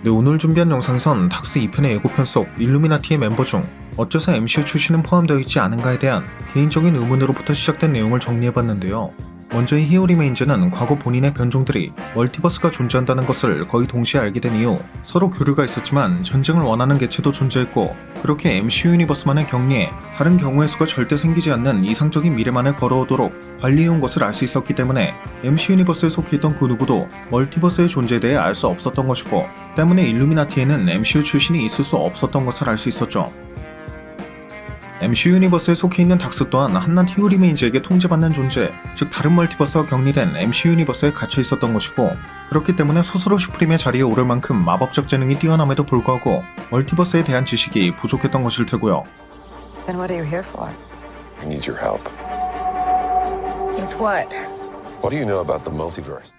네, 오늘 준비한 영상에선 닥스 2편의 예고편 속 일루미나티의 멤버 중 어째서 MCU 출신은 포함되어 있지 않은가에 대한 개인적인 의문으로부터 시작된 내용을 정리해봤는데요. 먼저 이 히어 리메인즈는 과거 본인의 변종들이 멀티버스가 존재한다는 것을 거의 동시에 알게 된 이후 서로 교류가 있었지만 전쟁을 원하는 개체도 존재했고, 그렇게 MCU 유니버스만의 격리에 다른 경우의 수가 절대 생기지 않는 이상적인 미래만을 걸어오도록 관리해온 것을 알 수 있었기 때문에 MCU 유니버스에 속해 있던 그 누구도 멀티버스의 존재에 대해 알 수 없었던 것이고, 때문에 일루미나티에는 MCU 출신이 있을 수 없었던 것을 알 수 있었죠. MCU 유니버스에 속해 있는 닥스 또한 한낱 히어 리메인즈에게 통제받는 존재, 즉 다른 멀티버스와 격리된 MCU 유니버스에 갇혀 있었던 것이고, 그렇기 때문에 스스로 슈프림의 자리에 오를 만큼 마법적 재능이 뛰어남에도 불구하고 멀티버스에 대한 지식이 부족했던 것일 테고요. Then what are you here for? I need your help. With what? What do you know about the multiverse?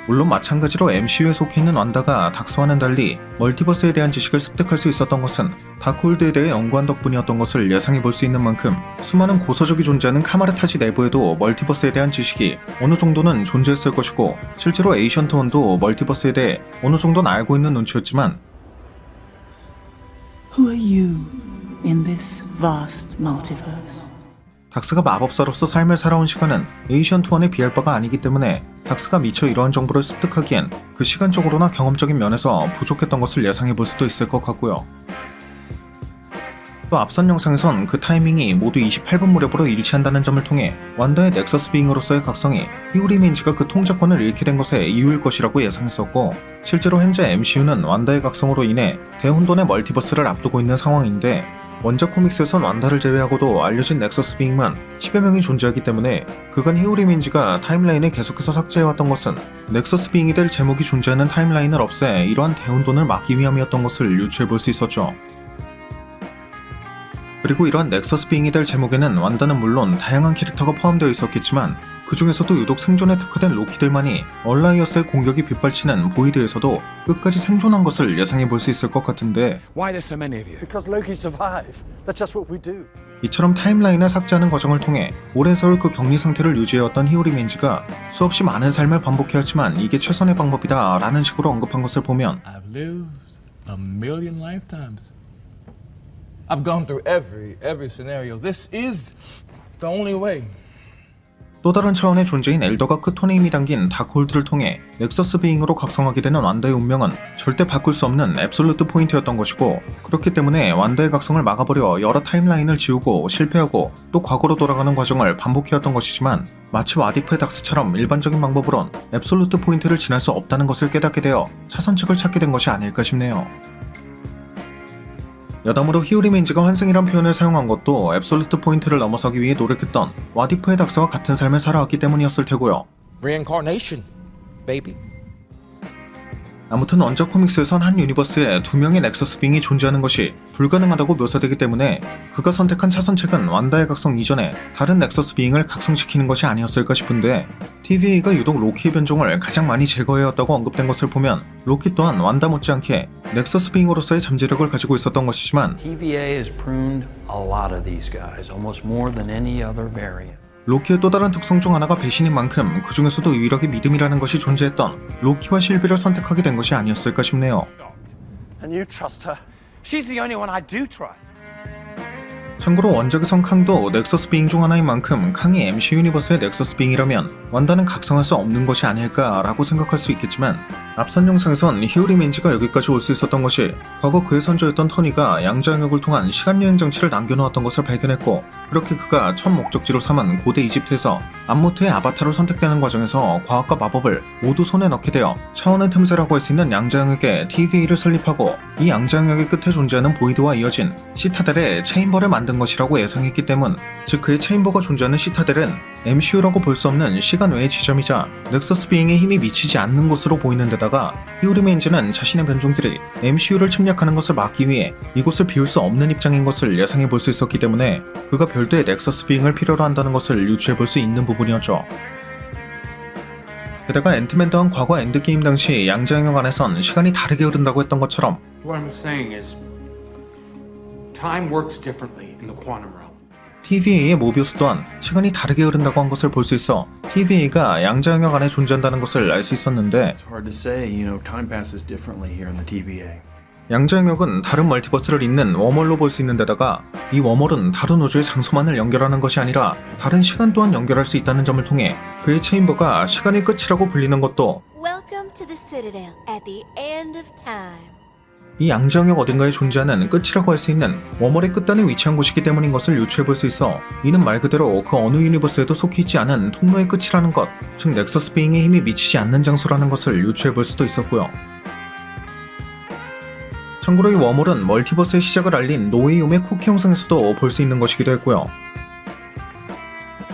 물론 마찬가지로 MCU에 속해 있는 완다가 닥스와는 달리 멀티버스에 대한 지식을 습득할 수 있었던 것은 다크홀드에 대해 연구한 덕분이었던 것을 예상해 볼 수 있는 만큼, 수많은 고서적이 존재하는 카마르타지 내부에도 멀티버스에 대한 지식이 어느 정도는 존재했을 것이고, 실제로 에이션트 원도 멀티버스에 대해 어느 정도는 알고 있는 눈치였지만, Who are you in this vast multiverse? 닥스가 마법사로서 삶을 살아온 시간은 에이션트 원에 비할 바가 아니기 때문에 닥스가 미처 이러한 정보를 습득하기엔 그 시간적으로나 경험적인 면에서 부족했던 것을 예상해 볼 수도 있을 것 같고요. 또 앞선 영상에선 그 타이밍이 모두 28분 무렵으로 일치한다는 점을 통해 완다의 넥서스 빙으로서의 각성이 히어 리메인즈가 그 통제권을 잃게 된 것의 이유일 것이라고 예상했었고, 실제로 현재 MCU는 완다의 각성으로 인해 대혼돈의 멀티버스를 앞두고 있는 상황인데, 원작 코믹스에선 완다를 제외하고도 알려진 넥서스 빙만 10여 명이 존재하기 때문에 그간 히어 리메인즈가 타임라인을 계속해서 삭제해왔던 것은 넥서스 빙이 될 제목이 존재하는 타임라인을 없애 이러한 대혼돈을 막기 위함이었던 것을 유추해볼 수 있었죠. 그리고 이러한 넥서스 빙이 될 제목에는 완다는 물론 다양한 캐릭터가 포함되어 있었겠지만, 그 중에서도 유독 생존에 특화된 로키들만이 얼라이어스의 공격이 빗발치는 보이드에서도 끝까지 생존한 것을 예상해 볼 수 있을 것 같은데, Why there's so many of you? Because Loki survived. That's just what we do. 이처럼 타임라인을 삭제하는 과정을 통해 오랜 세월 그 격리 상태를 유지해왔던 히어 리메인즈가 수없이 많은 삶을 반복해왔지만 이게 최선의 방법이다 라는 식으로 언급한 것을 보면, I've lived a million lifetimes. I've gone through every scenario. This is the only way. 또 다른 차원의 존재인 엘더가 크톤의 힘이 담긴 다크홀드를 통해 넥서스 비잉으로 각성하게 되는 완다의 운명은 절대 바꿀 수 없는 앱솔루트 포인트였던 것이고, 그렇기 때문에 완다의 각성을 막아버려 여러 타임라인을 지우고 실패하고 또 과거로 돌아가는 과정을 반복해왔던 것이지만, 마치 와디프의 닥스처럼 일반적인 방법으론 앱솔루트 포인트를 지날 수 없다는 것을 깨닫게 되어 차선책을 찾게 된 것이 아닐까 싶네요. 여담으로 히어 리메인즈가 환생이란 표현을 사용한 것도 앱솔루트 포인트를 넘어서기 위해 노력했던 와디프의 닥스와 같은 삶을 살아왔기 때문이었을 테고요. Reincarnation, baby. 아무튼 원작 코믹스에선 한 유니버스에 두 명의 넥서스 빙이 존재하는 것이 불가능하다고 묘사되기 때문에 그가 선택한 차선책은 완다의 각성 이전에 다른 넥서스 빙을 각성시키는 것이 아니었을까 싶은데, TVA가 유독 로키의 변종을 가장 많이 제거해왔다고 언급된 것을 보면 로키 또한 완다 못지않게 넥서스 빙으로서의 잠재력을 가지고 있었던 것이지만, TVA has pruned a lot of these guys, almost more than any other variant. 로키의 또 다른 특성 중 하나가 배신인 만큼 그 중에서도 유일하게 믿음이라는 것이 존재했던 로키와 실비를 선택하게 된 것이 아니었을까 싶네요. And you trust her. She's the only one I do trust. 참고로 원작에선 캉도 넥서스 빙 중 하나인 만큼 캉이 MC 유니버스의 넥서스 빙이라면 완다는 각성할 수 없는 것이 아닐까라고 생각할 수 있겠지만, 앞선 영상에선 히어 리메인즈가 여기까지 올 수 있었던 것이 과거 그의 선조였던 터니가 양자역을 통한 시간여행 장치를 남겨놓았던 것을 발견했고, 그렇게 그가 첫 목적지로 삼은 고대 이집트에서 암모트의 아바타로 선택되는 과정에서 과학과 마법을 모두 손에 넣게 되어 차원의 틈새라고 할 수 있는 양자역의 TVA를 설립하고, 이 양자역의 끝에 존재하는 보이드와 이어진 시타델의 체인버를 만든 것이라고 예상했기 때문, 즉 그의 체인버가 존재하는 시타델은 MCU라고 볼 수 없는 시간 외의 지점이자 넥서스 비잉에 힘이 미치지 않는 곳으로 보이는 데다가 히어 리메인즈는 자신의 변종들이 MCU를 침략하는 것을 막기 위해 이곳을 비울 수 없는 입장인 것을 예상해 볼 수 있었기 때문에 그가 별도의 넥서스 비잉을 필요로 한다는 것을 유추해 볼 수 있는 부분이었죠. 게다가 앤트맨 또한 과거 엔드게임 당시 양자역역 안에선 시간이 다르게 흐른다고 했던 것처럼, What I'm saying is, time works differently in the quantum realm. TVA의 모비우스 또한 시간이 다르게 흐른다고 한 것을 볼 수 있어 TVA가 양자 영역 안에 존재한다는 것을 알 수 있었는데, It's hard to say, time passes differently here in the TVA. 양자 영역은 다른 멀티버스를 잇는 웜홀로 볼 수 있는 데다가 이 웜홀은 다른 우주의 장소만을 연결하는 것이 아니라 다른 시간 또한 연결할 수 있다는 점을 통해 그의 체인버가 시간의 끝이라고 불리는 것도 Welcome to the Citadel at the end of time. 이 양자 영역 어딘가에 존재하는 끝이라고 할 수 있는 웜홀의 끝단에 위치한 곳이기 때문인 것을 유추해 볼 수 있어, 이는 말 그대로 그 어느 유니버스에도 속해 있지 않은 통로의 끝이라는 것, 즉 넥서스 빙의 힘이 미치지 않는 장소라는 것을 유추해 볼 수도 있었고요. 참고로 이 웜홀은 멀티버스의 시작을 알린 노웨이움의 쿠키 영상에서도 볼 수 있는 것이기도 했고요.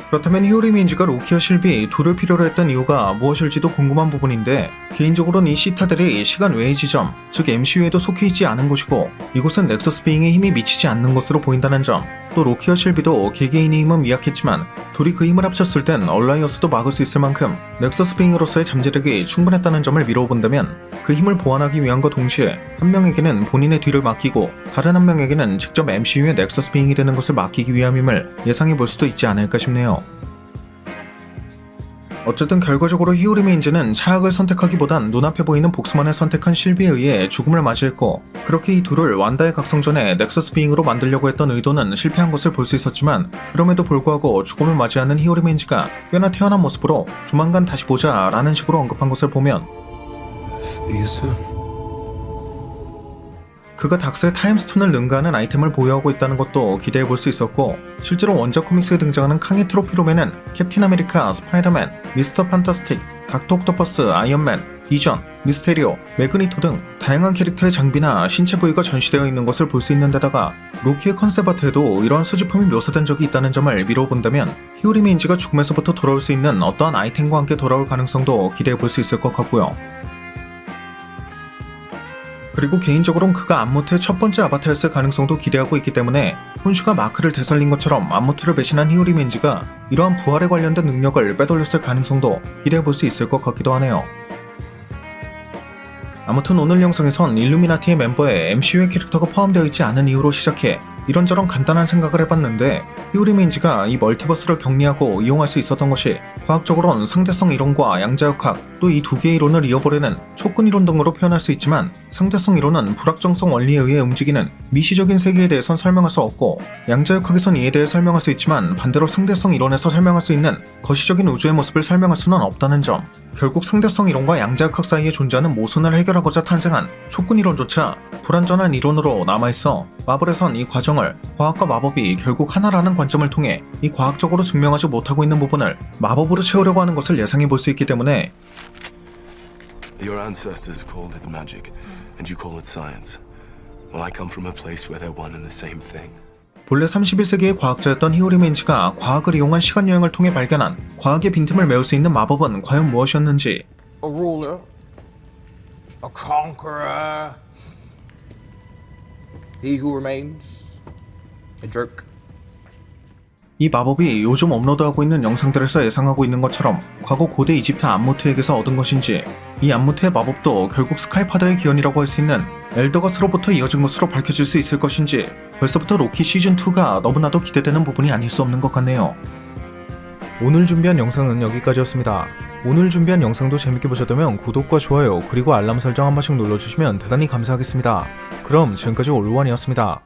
그렇다면 히오리 민지가 로키와 실비 둘을 필요로 했던 이유가 무엇일지도 궁금한 부분인데, 개인적으로는 이 시타들이 시간 외의 지점, 즉 MCU에도 속해 있지 않은 곳이고 이곳은 넥서스 빙의 힘이 미치지 않는 것으로 보인다는 점, 또 로키와 실비도 개개인의 힘은 미약했지만 둘이 그 힘을 합쳤을 땐 얼라이어스도 막을 수 있을 만큼 넥서스 빙으로서의 잠재력이 충분했다는 점을 미뤄본다면, 그 힘을 보완하기 위함과 동시에 한 명에게는 본인의 뒤를 맡기고 다른 한 명에게는 직접 MCU의 넥서스 빙이 되는 것을 맡기기 위함임을 예상해 볼 수도 있지 않을까 싶네요. 어쨌든 결과적으로 히오리 메인즈는 차악을 선택하기보단 눈앞에 보이는 복수만을 선택한 실비에 의해 죽음을 맞이했고, 그렇게 이 둘을 완다의 각성전에 넥서스 비잉으로 만들려고 했던 의도는 실패한 것을 볼 수 있었지만, 그럼에도 불구하고 죽음을 맞이하는 히오리 메인즈가 꽤나 태어난 모습으로 조만간 다시 보자 라는 식으로 언급한 것을 보면 See you soon. 그가 닥스의 타임스톤을 능가하는 아이템을 보유하고 있다는 것도 기대해 볼 수 있었고, 실제로 원작 코믹스에 등장하는 캉의 트로피로맨은 캡틴 아메리카, 스파이더맨, 미스터 판타스틱, 닥터 옥토퍼스, 아이언맨, 비전, 미스테리오, 매그니토 등 다양한 캐릭터의 장비나 신체 부위가 전시되어 있는 것을 볼 수 있는 데다가 로키의 컨셉 아트에도 이러한 수집품이 묘사된 적이 있다는 점을 미뤄본다면, 히오리 메인즈가 죽음에서부터 돌아올 수 있는 어떠한 아이템과 함께 돌아올 가능성도 기대해 볼 수 있을 것 같고요. 그리고 개인적으로는 그가 안무트의 첫 번째 아바타였을 가능성도 기대하고 있기 때문에, 혼슈가 마크를 되살린 것처럼 안무트를 배신한 히오리 맨지가 이러한 부활에 관련된 능력을 빼돌렸을 가능성도 기대해 볼 수 있을 것 같기도 하네요. 아무튼 오늘 영상에선 일루미나티의 멤버에 MCU의 캐릭터가 포함되어 있지 않은 이유로 시작해 이런저런 간단한 생각을 해봤는데, 히오리 메인즈가 이 멀티버스를 격리하고 이용할 수 있었던 것이 과학적으로는 상대성 이론과 양자역학, 또 이 두 개의 이론을 이어버리는 촉근 이론 등으로 표현할 수 있지만, 상대성 이론은 불확정성 원리에 의해 움직이는 미시적인 세계에 대해선 설명할 수 없고, 양자역학에선 이에 대해 설명할 수 있지만 반대로 상대성 이론에서 설명할 수 있는 거시적인 우주의 모습을 설명할 수는 없다는 점, 결국 상대성 이론과 양자역학 사이에 존재하는 모순을 해결하고자 탄생한 촉근 이론조차 불완전한 이론으로 남아있어 마블에선 이 과정을 과학과 마법이 결국 하나라는 관점을 통해 이 과학적으로 증명하지 못하고 있는 부분을 마법으로 채우려고 하는 것을 예상해 볼 수 있기 때문에, Your ancestors called it magic, and you call it science. Well, I come from a place where they're one and the same thing. 본래 31세기의 과학자였던 히오리 맨지가 과학을 이용한 시간여행을 통해 발견한 과학의 빈틈을 메울 수 있는 마법은 과연 무엇이었는지, A ruler, a conqueror, he who remains, a jerk. 이 마법이 요즘 업로드하고 있는 영상들에서 예상하고 있는 것처럼 과거 고대 이집트 안무트에게서 얻은 것인지, 이 안무트의 마법도 결국 스카이파더의 기원이라고 할 수 있는 엘더것으로부터 이어진 것으로 밝혀질 수 있을 것인지, 벌써부터 로키 시즌2가 너무나도 기대되는 부분이 아닐 수 없는 것 같네요. 오늘 준비한 영상은 여기까지였습니다. 오늘 준비한 영상도 재밌게 보셨다면 구독과 좋아요 그리고 알람 설정 한 번씩 눌러주시면 대단히 감사하겠습니다. 그럼 지금까지 올루원이었습니다.